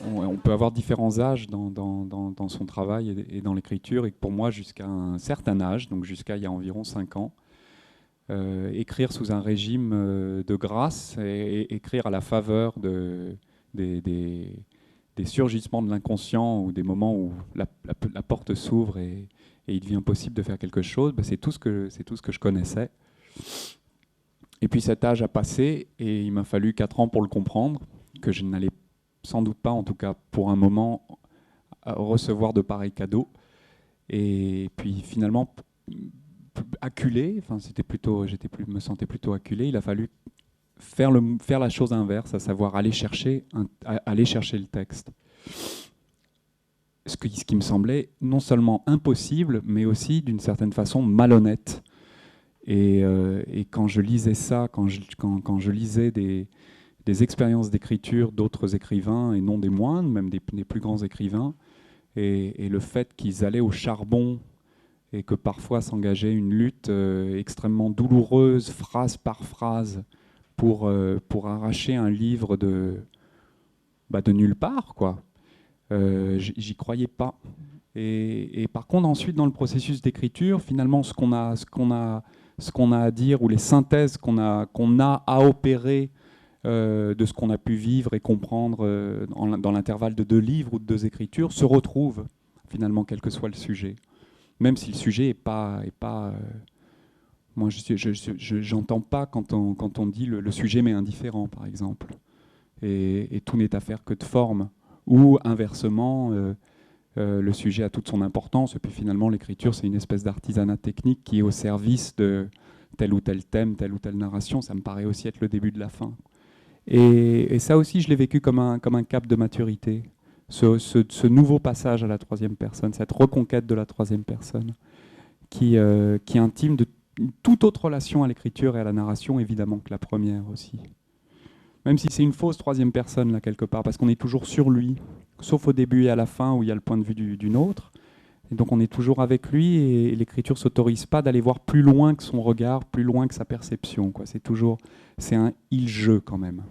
On peut avoir différents âges dans son travail et dans l'écriture, et pour moi, jusqu'à un certain âge, donc jusqu'à il y a environ 5 ans, écrire sous un régime de grâce et écrire à la faveur des, des- des surgissements de l'inconscient ou des moments où la porte s'ouvre et il devient possible de faire quelque chose, c'est tout ce que je connaissais. Et puis cet âge a passé et il m'a fallu 4 ans pour le comprendre, que je n'allais sans doute pas, en tout cas pour un moment, recevoir de pareils cadeaux. Et puis finalement, acculé, enfin me sentais plutôt acculé. Il a fallu faire la chose inverse, à savoir aller chercher le texte. Ce qui me semblait non seulement impossible, mais aussi d'une certaine façon malhonnête. Et quand je lisais ça, quand je lisais des expériences d'écriture d'autres écrivains, et non des moindres, même des plus grands écrivains, et le fait qu'ils allaient au charbon et que parfois s'engageait une lutte extrêmement douloureuse, phrase par phrase, pour arracher un livre de nulle part, quoi. J'y croyais pas. Et par contre, ensuite, dans le processus d'écriture, finalement, ce qu'on a à dire, ou les synthèses qu'on a à opérer de ce qu'on a pu vivre et comprendre dans l'intervalle de 2 livres ou de 2 écritures, se retrouvent, finalement, quel que soit le sujet. Même si le sujet n'est pas... moi, j'entends pas quand on dit le sujet m'est indifférent, par exemple. Et tout n'est affaire que de forme. Ou inversement, le sujet a toute son importance, et puis finalement l'écriture c'est une espèce d'artisanat technique qui est au service de tel ou tel thème, telle ou telle narration. Ça me paraît aussi être le début de la fin. Et ça aussi je l'ai vécu comme un cap de maturité, ce nouveau passage à la 3e personne, cette reconquête de la 3e personne qui intime de toute autre relation à l'écriture et à la narration évidemment que la première aussi. Même si c'est une fausse 3e personne, là, quelque part, parce qu'on est toujours sur lui, sauf au début et à la fin, où il y a le point de vue d'une autre. Et donc on est toujours avec lui, et l'écriture ne s'autorise pas d'aller voir plus loin que son regard, plus loin que sa perception, quoi. C'est un il-je, quand même.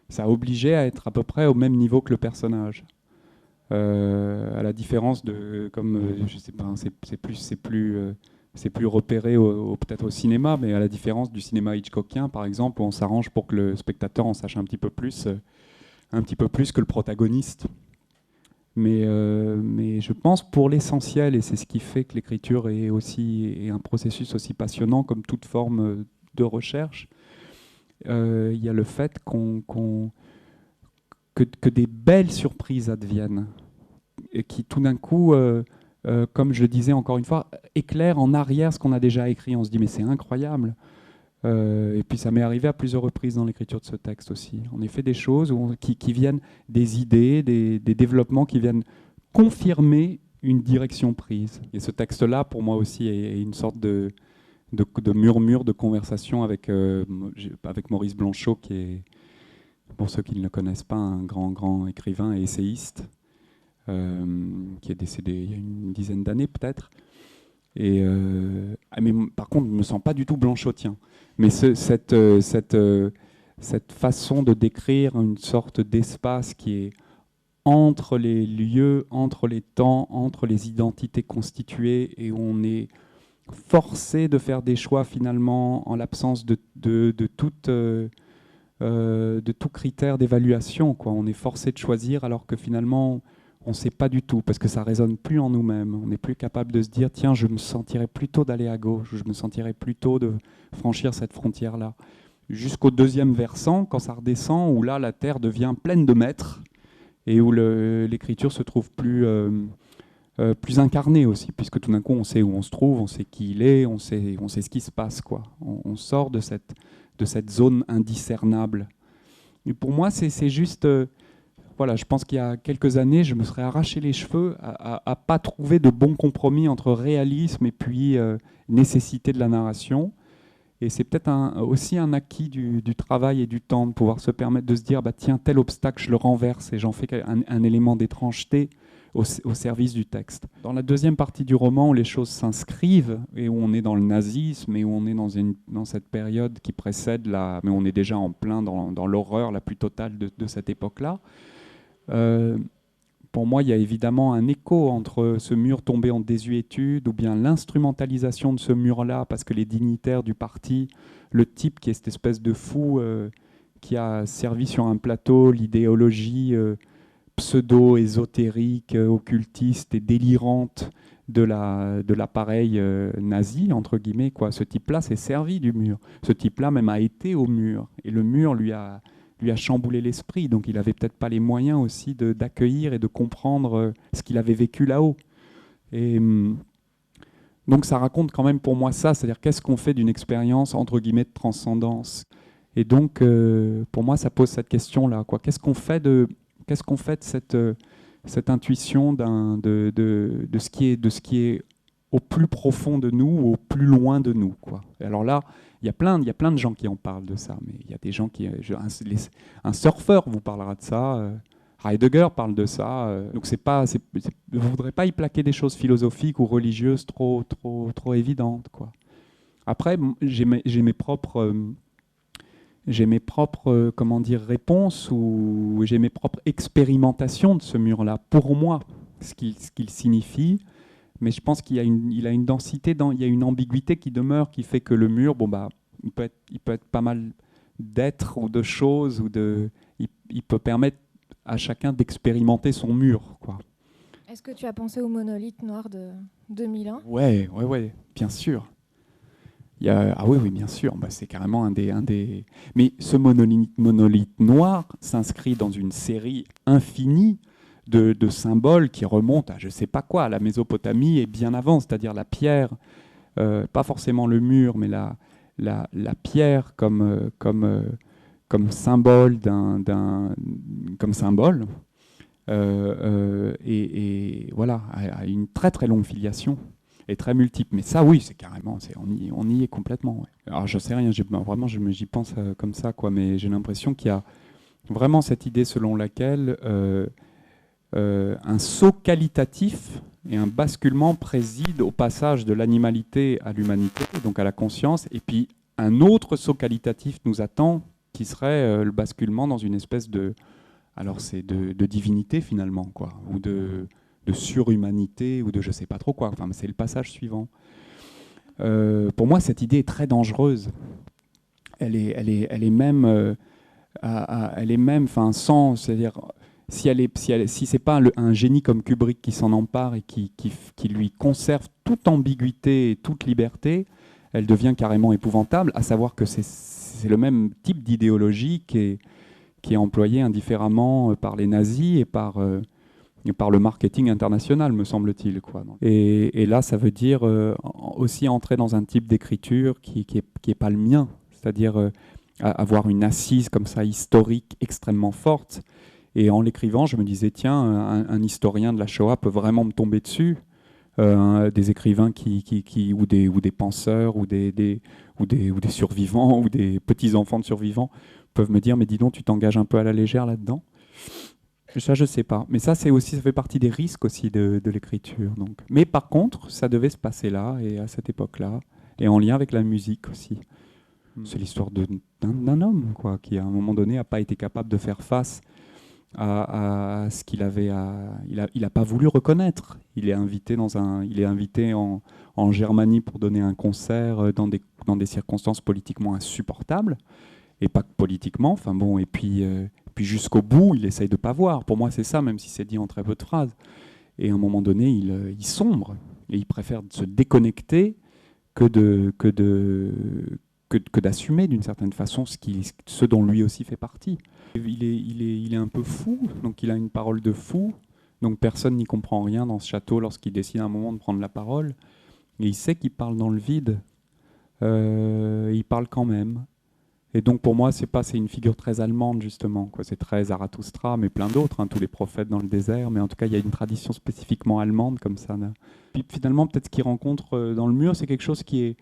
Ça obligeait à être à peu près au même niveau que le personnage. À la différence de, je sais pas, c'est plus repéré peut-être au cinéma, mais à la différence du cinéma hitchcockien, par exemple, où on s'arrange pour que le spectateur en sache un petit peu plus que le protagoniste. Mais je pense pour l'essentiel, et c'est ce qui fait que l'écriture est un processus aussi passionnant comme toute forme de recherche, il y a le fait que des belles surprises adviennent, et qui tout d'un coup... comme je le disais encore une fois, éclaire en arrière ce qu'on a déjà écrit. On se dit mais c'est incroyable. Et puis ça m'est arrivé à plusieurs reprises dans l'écriture de ce texte aussi. En effet, des choses qui viennent, des idées, des développements qui viennent confirmer une direction prise. Et ce texte-là, pour moi aussi, est une sorte de murmure, de conversation avec Maurice Blanchot, qui est, pour ceux qui ne le connaissent pas, un grand écrivain et essayiste. Qui est décédé il y a une dizaine d'années peut-être. Mais par contre, je ne me sens pas du tout blanchotien. Mais cette façon de décrire une sorte d'espace qui est entre les lieux, entre les temps, entre les identités constituées, et où on est forcé de faire des choix finalement en l'absence de tout critère d'évaluation, quoi. On est forcé de choisir alors que finalement on ne sait pas du tout, parce que ça ne résonne plus en nous-mêmes. On n'est plus capable de se dire, tiens, je me sentirais plutôt d'aller à gauche, je me sentirais plutôt de franchir cette frontière-là. Jusqu'au 2e versant, quand ça redescend, où là, la terre devient pleine de maîtres, et où l'écriture se trouve plus incarnée aussi, puisque tout d'un coup, on sait où on se trouve, on sait qui il est, on sait ce qui se passe, quoi. On sort de cette zone indiscernable. Et pour moi, c'est juste... Voilà, je pense qu'il y a quelques années, je me serais arraché les cheveux à ne pas trouver de bon compromis entre réalisme et puis nécessité de la narration. Et c'est peut-être aussi un acquis du travail et du temps, de pouvoir se permettre de se dire, bah, tiens, tel obstacle, je le renverse et j'en fais un élément d'étrangeté au service du texte. Dans la deuxième partie du roman, où les choses s'inscrivent et où on est dans le nazisme et où on est dans cette période qui précède mais on est déjà en plein dans l'horreur la plus totale de cette époque-là. Pour moi, il y a évidemment un écho entre ce mur tombé en désuétude ou bien l'instrumentalisation de ce mur-là, parce que les dignitaires du parti, le type qui est cette espèce de fou qui a servi sur un plateau l'idéologie pseudo-ésotérique, occultiste et délirante de l'appareil nazi, entre guillemets, quoi. Ce type-là s'est servi du mur. Ce type-là même a été au mur. Et le mur lui a chamboulé l'esprit. Donc il n'avait peut-être pas les moyens aussi d'accueillir et de comprendre ce qu'il avait vécu là-haut. Et donc ça raconte quand même pour moi ça, c'est-à-dire qu'est-ce qu'on fait d'une expérience, entre guillemets, de transcendance. Et donc, pour moi, ça pose cette question-là, quoi. Qu'est-ce qu'on fait de cette intuition de ce qui est au plus profond de nous, au plus loin de nous, quoi. Et alors là, il y a plein de gens qui en parlent de ça, mais il y a des gens un surfeur vous parlera de ça, Heidegger parle de ça, donc je ne voudrais pas y plaquer des choses philosophiques ou religieuses trop évidentes, quoi. Après, j'ai mes propres comment dire, réponses ou j'ai mes propres expérimentations de ce mur-là, pour moi, ce qu'il signifie. Mais je pense qu'il a une densité, il y a une ambiguïté qui demeure, qui fait que le mur, il peut être pas mal d'êtres ou de choses, il peut permettre à chacun d'expérimenter son mur, quoi. Est-ce que tu as pensé au monolithe noir de 2001 ? Ouais, bien sûr. Oui, bien sûr. C'est carrément un des. Mais ce monolithe noir s'inscrit dans une série infinie de symboles qui remontent à je ne sais pas quoi, la Mésopotamie et bien avant, c'est-à-dire la pierre, pas forcément le mur, mais la pierre comme symbole comme symbole. Et voilà, a une très très longue filiation et très multiple. Mais ça, oui, c'est carrément, on y est complètement. Ouais. Alors, je sais rien, vraiment, j'y pense comme ça, quoi. Mais j'ai l'impression qu'il y a vraiment cette idée selon laquelle un saut qualitatif et un basculement préside au passage de l'animalité à l'humanité, donc à la conscience, et puis un autre saut qualitatif nous attend, qui serait le basculement dans une espèce de divinité finalement, quoi, ou de surhumanité, ou de je sais pas trop quoi. Enfin, c'est le passage suivant. Pour moi, cette idée est très dangereuse. Elle est même, sans, c'est-à-dire si c'est pas un génie comme Kubrick qui s'en empare et qui lui conserve toute ambiguïté et toute liberté, elle devient carrément épouvantable. À savoir que c'est le même type d'idéologie qui est employé indifféremment par les nazis et par le marketing international, me semble-t-il, quoi. Et là, ça veut dire aussi entrer dans un type d'écriture qui est pas le mien, c'est-à-dire avoir une assise comme ça historique extrêmement forte. Et en l'écrivant, je me disais, tiens, un historien de la Shoah peut vraiment me tomber dessus. Des écrivains ou des penseurs ou des survivants ou des petits-enfants de survivants peuvent me dire, mais dis donc, tu t'engages un peu à la légère là-dedans. Ça, je sais pas. Mais ça fait partie des risques aussi de l'écriture. Donc. Mais par contre, ça devait se passer là et à cette époque-là, et en lien avec la musique aussi. C'est l'histoire d'un homme, quoi, qui à un moment donné n'a pas été capable de faire face à ce qu'il avait il a pas voulu reconnaître. Il est invité en Germanie pour donner un concert dans des circonstances politiquement insupportables, et pas que politiquement, enfin bon, et puis jusqu'au bout, il essaye de pas voir. Pour moi, c'est ça, même si c'est dit en très peu de phrases. Et à un moment donné, il sombre, et il préfère se déconnecter que d'assumer d'une certaine façon ce dont lui aussi fait partie. Il est un peu fou, donc il a une parole de fou, donc personne n'y comprend rien dans ce château lorsqu'il décide à un moment de prendre la parole, et il sait qu'il parle dans le vide, il parle quand même. Et donc pour moi, c'est une figure très allemande justement, quoi. C'est très Zarathustra, mais plein d'autres, hein, tous les prophètes dans le désert, mais en tout cas il y a une tradition spécifiquement allemande comme ça. Puis finalement, peut-être ce qu'il rencontre dans le mur, c'est quelque chose qui est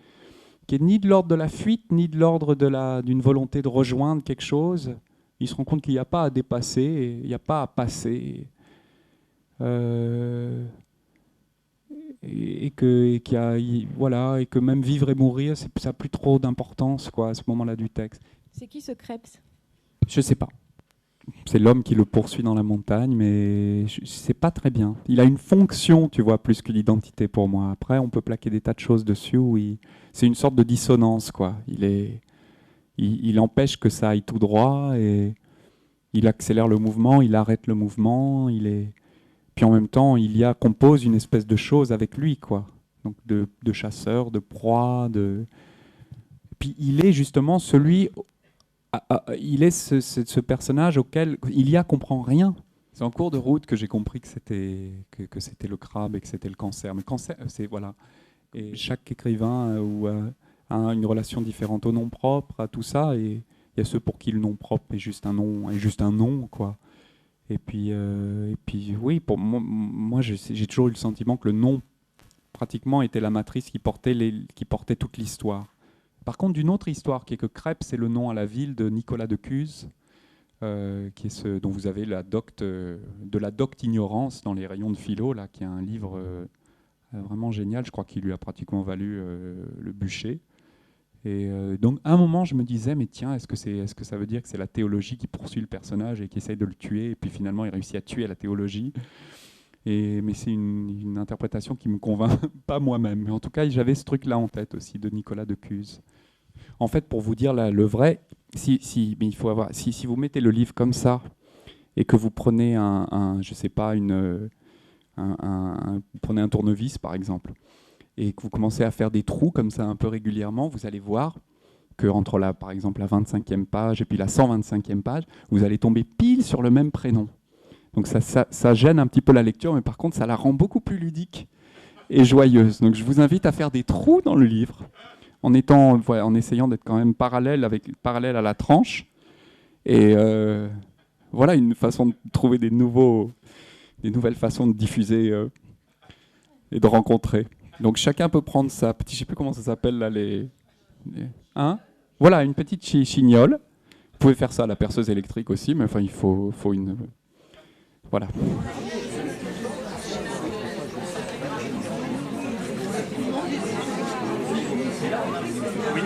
ni de l'ordre de la fuite, ni de l'ordre d'une volonté de rejoindre quelque chose. Il se rend compte qu'il n'y a pas à dépasser, il n'y a pas à passer. Euh, voilà, et que même vivre et mourir, ça n'a plus trop d'importance quoi, à ce moment-là du texte. C'est qui ce Krebs? Je sais pas. C'est l'homme qui le poursuit dans la montagne, mais je sais pas très bien. Il a une fonction, tu vois, plus qu'une identité pour moi. Après, on peut plaquer des tas de choses dessus où c'est une sorte de dissonance, quoi. Il empêche que ça aille tout droit et il accélère le mouvement, il arrête le mouvement, puis en même temps, compose une espèce de chose avec lui, quoi. Donc de chasseur, de proie, Puis il est justement il est ce personnage auquel il comprend rien. C'est en cours de route que j'ai compris que c'était le crabe et que c'était le cancer. Mais cancer, c'est voilà. Et chaque écrivain a une relation différente au nom propre, à tout ça. Et il y a ceux pour qui le nom propre est juste un nom, quoi. Et puis oui, pour moi j'ai toujours eu le sentiment que le nom pratiquement était la matrice qui portait toute l'histoire. Par contre, d'une autre histoire, qui est que Crêpes, c'est le nom à la ville de Nicolas de Cuse, qui est dont vous avez de la docte ignorance dans les rayons de philo, là, qui est un livre vraiment génial, je crois qu'il lui a pratiquement valu le bûcher. Et donc, à un moment, je me disais, mais tiens, est-ce que ça veut dire que c'est la théologie qui poursuit le personnage et qui essaye de le tuer, et puis finalement, il réussit à tuer la théologie. Mais c'est une interprétation qui ne me convainc pas moi-même. Mais en tout cas, j'avais ce truc-là en tête aussi, de Nicolas de Cuse. En fait, pour vous dire le vrai, mais il faut avoir, si vous mettez le livre comme ça et que vous prenez je sais pas, vous prenez un tournevis par exemple, et que vous commencez à faire des trous comme ça un peu régulièrement, vous allez voir que entre par exemple la 25e page et puis la 125e page, vous allez tomber pile sur le même prénom. Donc ça gêne un petit peu la lecture, mais par contre ça la rend beaucoup plus ludique et joyeuse. Donc je vous invite à faire des trous dans le livre, en essayant d'être quand même parallèle à la tranche. Et voilà une façon de trouver des nouvelles façons de diffuser et de rencontrer. Donc chacun peut prendre sa petite, je ne sais plus comment ça s'appelle là, voilà, une petite chignole. Vous pouvez faire ça à la perceuse électrique aussi, mais enfin il faut une... Voilà. Oui.